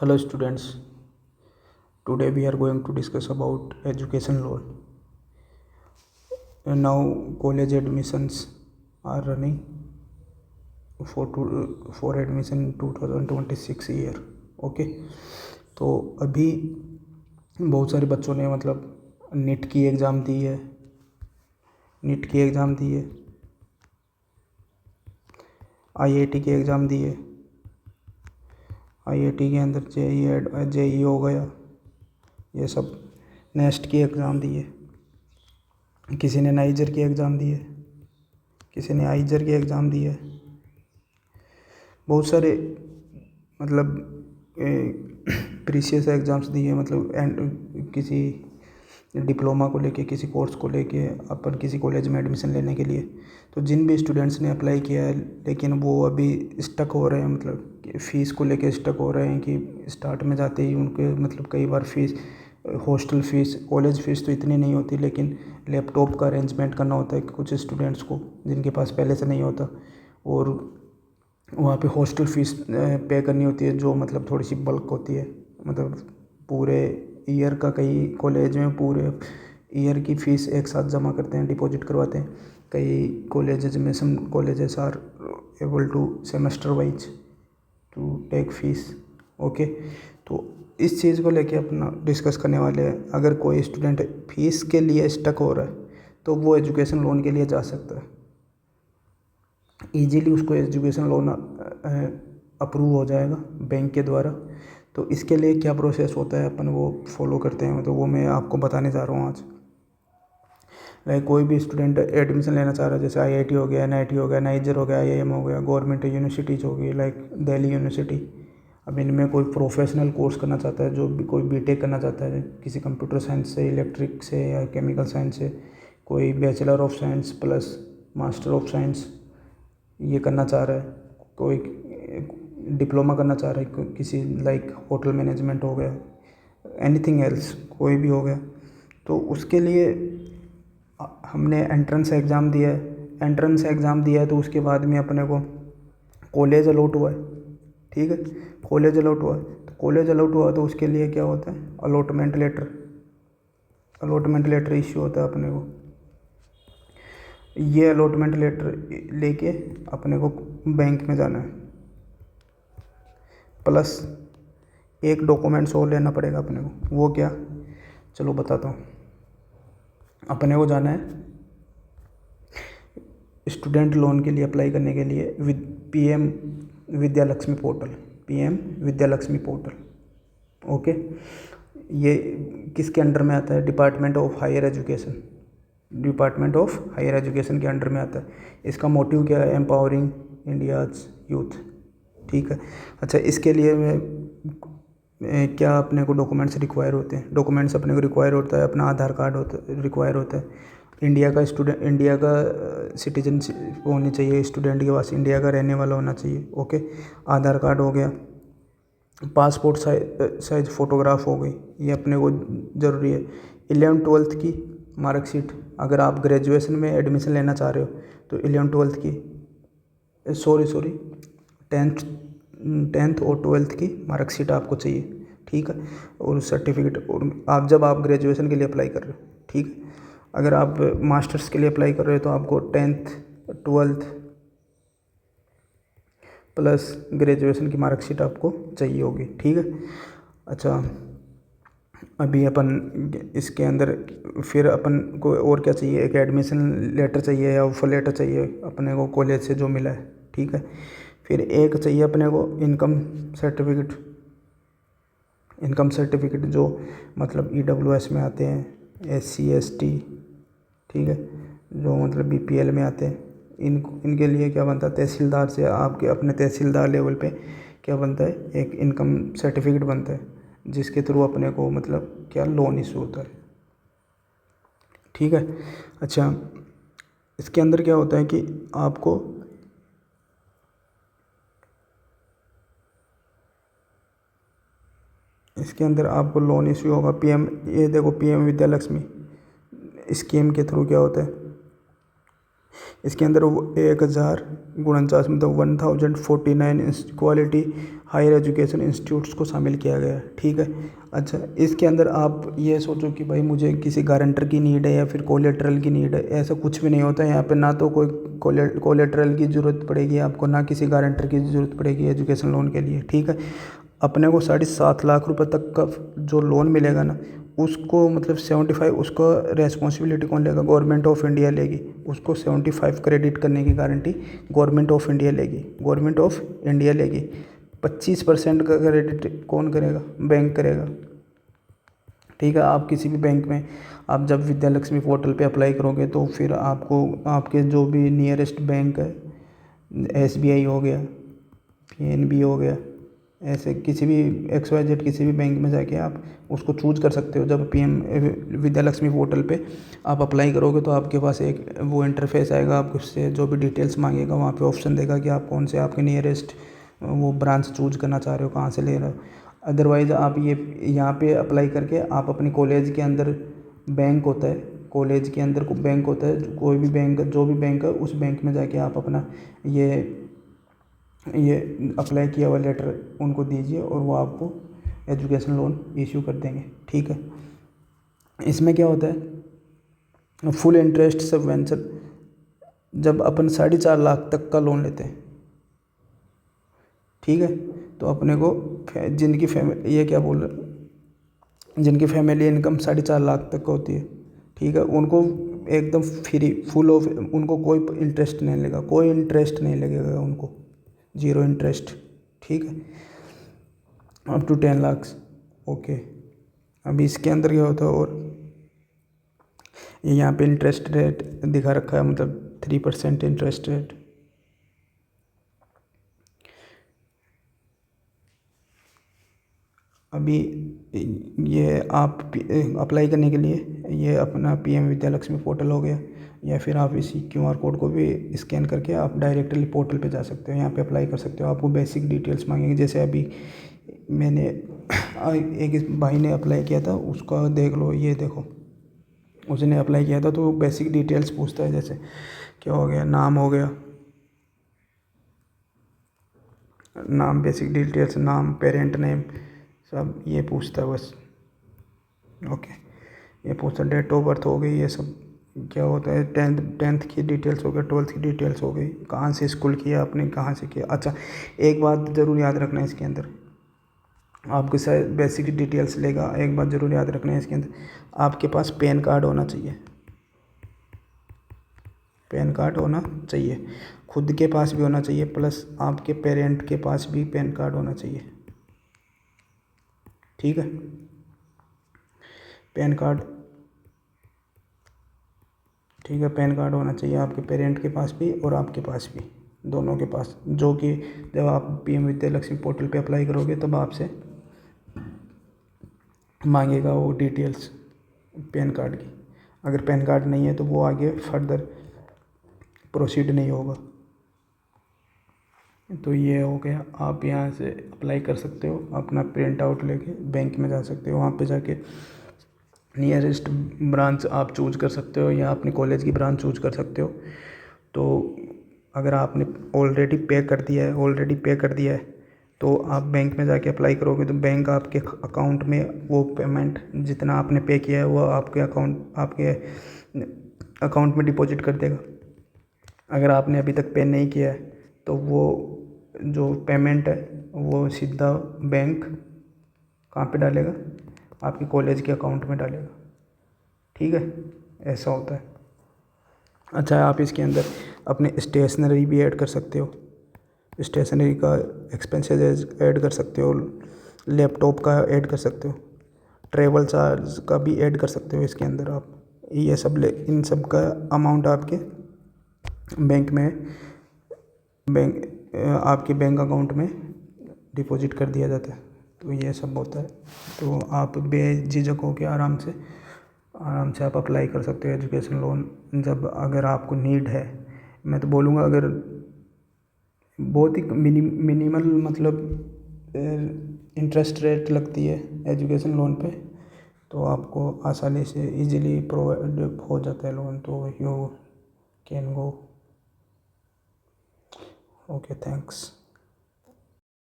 Hello students, today we are going to discuss about education loan. And now college admissions are running for admission 2026 year. Okay, तो अभी बहुत सारे बच्चों ने मतलब नीट की एग्ज़ाम दी है, आईआईटी की एग्ज़ाम दी है, आईआईटी के अंदर जेई हो गया, ये सब नेस्ट की एग्ज़ाम दी है, किसी ने नाइजर की एग्ज़ाम दी है, किसी ने आइजर की एग्ज़ाम दी है। बहुत सारे मतलब प्रीशियस एग्ज़ाम्स दिए, मतलब एंड किसी डिप्लोमा को लेके, किसी कोर्स को लेके, अपन किसी कॉलेज में एडमिशन लेने के लिए। तो जिन भी स्टूडेंट्स ने अप्लाई किया है लेकिन वो अभी स्टक हो रहे हैं, मतलब फ़ीस को लेके स्टक हो रहे हैं कि स्टार्ट में जाते ही उनके मतलब कई बार fees, hostel fees, college fees तो इतनी नहीं होती, लेकिन लैपटॉप का अरेंजमेंट करना होता है कुछ स्टूडेंट्स को जिनके पास पहले से नहीं होता, और वहाँ पे हॉस्टल फ़ीस पे करनी होती है जो मतलब थोड़ी सी बल्क होती है, मतलब पूरे ईयर का, कई कॉलेज में पूरे ईयर की फ़ीस एक साथ जमा करते हैं, डिपॉजिट करवाते हैं। कई कॉलेजेस में some colleges are able to semester wise to take fees. Okay, तो इस चीज़ को लेके अपना डिस्कस करने वाले हैं। अगर कोई स्टूडेंट फीस के लिए स्टक हो रहा है तो वो एजुकेशन लोन के लिए जा सकता है, ईजीली उसको एजुकेशन लोन अप्रूव हो जाएगा बैंक के द्वारा। तो इसके लिए क्या प्रोसेस होता है अपन वो फॉलो करते हैं, तो वो मैं आपको बताने जा रहा हूँ आज। लाइक कोई भी स्टूडेंट एडमिशन लेना चाह रहा है, जैसे आईआईटी हो गया, एनआईटी हो गया, नाइजर हो गया, आईआईएम हो गया, गवर्नमेंट यूनिवर्सिटीज़ हो गई लाइक दिल्ली यूनिवर्सिटी। अब इनमें कोई प्रोफेशनल कोर्स करना चाहता है, जो भी कोई बीटेक करना चाहता है किसी कंप्यूटर साइंस से, इलेक्ट्रिक से या केमिकल साइंस से, कोई bachelor of science plus master of science ये करना चाह रहा है, कोई डिप्लोमा करना चाह रहा है किसी लाइक होटल मैनेजमेंट हो गया, एनीथिंग एल्स कोई भी हो गया, तो उसके लिए हमने एंट्रेंस एग्ज़ाम दिया है। तो उसके बाद में अपने को कॉलेज अलॉट हुआ है, ठीक है, कॉलेज अलॉट हुआ तो उसके लिए क्या होता है, अलॉटमेंट लेटर इश्यू होता है अपने को। ये अलॉटमेंट लेटर लेके अपने को बैंक में जाना है, प्लस एक डॉक्यूमेंट्स और लेना पड़ेगा अपने को। वो क्या, चलो बताता हूँ। अपने को जाना है स्टूडेंट लोन के लिए अप्लाई करने के लिए पीएम विद्यालक्ष्मी पोर्टल। ओके, ये किसके अंडर में आता है, डिपार्टमेंट ऑफ हायर एजुकेशन के अंडर में आता है। इसका मोटिव क्या है, एम्पावरिंग इंडियाज यूथ, ठीक है। अच्छा, इसके लिए क्या अपने को डॉक्यूमेंट्स रिक्वायर होते हैं, अपने को रिक्वायर होता है अपना आधार कार्ड रिक्वायर होता है, इंडिया का सिटीजनशिप होनी चाहिए स्टूडेंट के पास, इंडिया का रहने वाला होना चाहिए। ओके, आधार कार्ड हो गया, पासपोर्ट साइज फ़ोटोग्राफ हो गई, ये अपने को ज़रूरी है। 11th-12th की मार्कशीट, अगर आप ग्रेजुएशन में एडमिशन लेना चाह रहे हो तो 11th-12th की, सॉरी 10th और 12th की मार्कशीट आपको चाहिए, ठीक है, और सर्टिफिकेट। और आप ग्रेजुएशन के लिए अप्लाई कर रहे हो, ठीक है। अगर आप मास्टर्स के लिए अप्लाई कर रहे हो तो आपको 10th 12th प्लस ग्रेजुएशन की मार्कशीट आपको चाहिए होगी, ठीक है। अच्छा, अभी अपन इसके अंदर फिर अपन को और क्या चाहिए, एक एडमिशन लेटर चाहिए या ऑफर लेटर चाहिए अपने को कॉलेज से जो मिला है, ठीक है। फिर एक चाहिए अपने को इनकम सर्टिफिकेट जो मतलब ईडब्ल्यूएस में आते हैं, SC ST, ठीक है, जो मतलब BPL में आते हैं। इनके लिए क्या बनता है, तहसीलदार से आपके अपने तहसीलदार लेवल पे क्या बनता है, एक इनकम सर्टिफिकेट बनता है, जिसके थ्रू अपने को मतलब क्या लोन इशू होता है, ठीक है। अच्छा, इसके अंदर क्या होता है कि आपको लोन इशू होगा ये देखो PM विद्यालक्ष्मी स्कीम के थ्रू क्या होता है, इसके अंदर वो 1049 मतलब 1049 क्वालिटी हायर एजुकेशन इंस्टीट्यूट्स को शामिल किया गया है। ठीक है। अच्छा, इसके अंदर आप ये सोचो कि भाई मुझे किसी गारंटर की नीड है या फिर कोलेटरल की नीड है, ऐसा कुछ भी नहीं होता है यहाँ पे। ना तो कोई कोलेटरल की ज़रूरत पड़ेगी आपको, ना किसी गारंटर की ज़रूरत पड़ेगी एजुकेशन लोन के लिए। ठीक है। अपने को 7.5 लाख रुपए तक का जो लोन मिलेगा ना, उसको मतलब 75 उसको रेस्पॉन्सिबिलिटी कौन लेगा? गवर्नमेंट ऑफ इंडिया लेगी। उसको 75 क्रेडिट करने की गारंटी गवर्नमेंट ऑफ इंडिया लेगी। गवर्नमेंट ऑफ इंडिया लेगी। 25% का क्रेडिट कौन करेगा? बैंक करेगा। ठीक है। आप किसी भी बैंक में आप जब विद्या लक्ष्मी पोर्टल पे अप्लाई करोगे तो फिर आपको आपके जो भी नियरेस्ट बैंक है, SBI हो गया, PNB हो गया, ऐसे किसी भी XYZ किसी भी बैंक में जाके आप उसको चूज़ कर सकते हो। जब PM विद्या लक्ष्मी पोर्टल पे आप अप्लाई करोगे तो आपके पास एक वो इंटरफेस आएगा, आपको उससे जो भी डिटेल्स मांगेगा वहाँ पे ऑप्शन देगा कि आप कौन से आपके नियरेस्ट वो ब्रांच चूज़ करना चाह रहे हो, कहाँ से ले रहे हो। अदरवाइज़ आप ये यहाँ पे अप्लाई करके आप अपनी कॉलेज के अंदर बैंक होता है, कॉलेज के अंदर बैंक होता है, कोई भी बैंक जो भी बैंक है उस बैंक में जाके आप अपना ये अप्लाई किया हुआ लेटर उनको दीजिए और वो आपको एजुकेशन लोन इश्यू कर देंगे। ठीक है। इसमें क्या होता है, फुल इंटरेस्ट सबवेंचर। जब अपन 4.5 लाख तक का लोन लेते हैं, ठीक है, तो अपने को जिनकी फैमिली ये क्या बोल रहे, जिनकी फैमिली इनकम 4.5 लाख तक का होती है, ठीक है, उनको एकदम फ्री फुल ऑफ, उनको कोई इंटरेस्ट नहीं लगेगा, कोई इंटरेस्ट नहीं लगेगा उनको, 0 इंटरेस्ट। ठीक है। Up to 10 lakh. ओके। अभी इसके अंदर क्या होता है, और यहाँ पे इंटरेस्ट रेट दिखा रखा है, मतलब 3% इंटरेस्ट रेट। अभी ये आप अप्लाई करने के लिए ये अपना PM विद्या लक्ष्मी पोर्टल हो गया, या फिर आप इसी QR कोड को भी स्कैन करके आप डायरेक्टली पोर्टल पे जा सकते हो, यहाँ पे अप्लाई कर सकते हो। आपको बेसिक डिटेल्स मांगेंगे, जैसे अभी मैंने एक भाई ने अप्लाई किया था, उसका देख लो, ये देखो, उसने अप्लाई किया था तो बेसिक डिटेल्स पूछता है, जैसे क्या हो गया, नाम हो गया, नाम, बेसिक डिटेल्स, नाम, पेरेंट नेम, सब ये पूछता है बस। ओके। ये पूछता, डेट ऑफ बर्थ हो गई, ये सब क्या होता है, टेंथ की डिटेल्स हो गई, 12th की डिटेल्स हो गई, कहाँ से स्कूल किया आपने, कहाँ से किया। अच्छा, एक बात ज़रूर याद रखना है इसके अंदर, आपके साथ बेसिक डिटेल्स लेगा, एक बात ज़रूर याद रखना है इसके अंदर, आपके पास पैन कार्ड होना चाहिए। पैन कार्ड होना चाहिए, खुद के पास भी होना चाहिए, प्लस आपके पेरेंट के पास भी पैन कार्ड होना चाहिए। ठीक है। पैन कार्ड, ठीक है, पैन कार्ड होना चाहिए आपके पेरेंट के पास भी और आपके पास भी, दोनों के पास, जो कि जब आप PM विद्या लक्ष्मी पोर्टल पे अप्लाई करोगे तब आपसे मांगेगा वो डिटेल्स पैन कार्ड की। अगर पैन कार्ड नहीं है तो वो आगे फर्दर प्रोसीड नहीं होगा। तो ये हो गया, आप यहाँ से अप्लाई कर सकते हो, अपना प्रिंट आउट लेके बैंक में जा सकते हो, वहाँ पे जाके नियरेस्ट ब्रांच आप चूज कर सकते हो या अपनी कॉलेज की ब्रांच चूज कर सकते हो। तो अगर आपने ऑलरेडी पे कर दिया है तो आप बैंक में जाके अप्लाई करोगे तो बैंक आपके अकाउंट में वो पेमेंट जितना आपने पे किया है वो आपके अकाउंट में डिपॉजिट कर देगा। अगर आपने अभी तक पे नहीं किया है तो वो जो पेमेंट है वो सीधा बैंक कहाँ पे डालेगा, आपके कॉलेज के अकाउंट में डालेगा। ठीक है, ऐसा होता है। अच्छा, आप इसके अंदर अपने स्टेशनरी भी ऐड कर सकते हो, स्टेशनरी का एक्सपेंसेस ऐड कर सकते हो, लैपटॉप का ऐड कर सकते हो, ट्रैवल चार्ज का भी ऐड कर सकते हो इसके अंदर आप। ये सब इन सब का अमाउंट आपके आपके बैंक अकाउंट में डिपॉजिट कर दिया जाता है। तो ये सब होता है। तो आप बेझिझक होकर आराम से आप अप्लाई कर सकते हो एजुकेशन लोन, जब अगर आपको नीड है। मैं तो बोलूँगा अगर बहुत ही मिनिमल मतलब इंटरेस्ट रेट लगती है एजुकेशन लोन पे, तो आपको आसानी से इजीली प्रोवाइड हो जाता है लोन। तो you can go. Okay, thanks.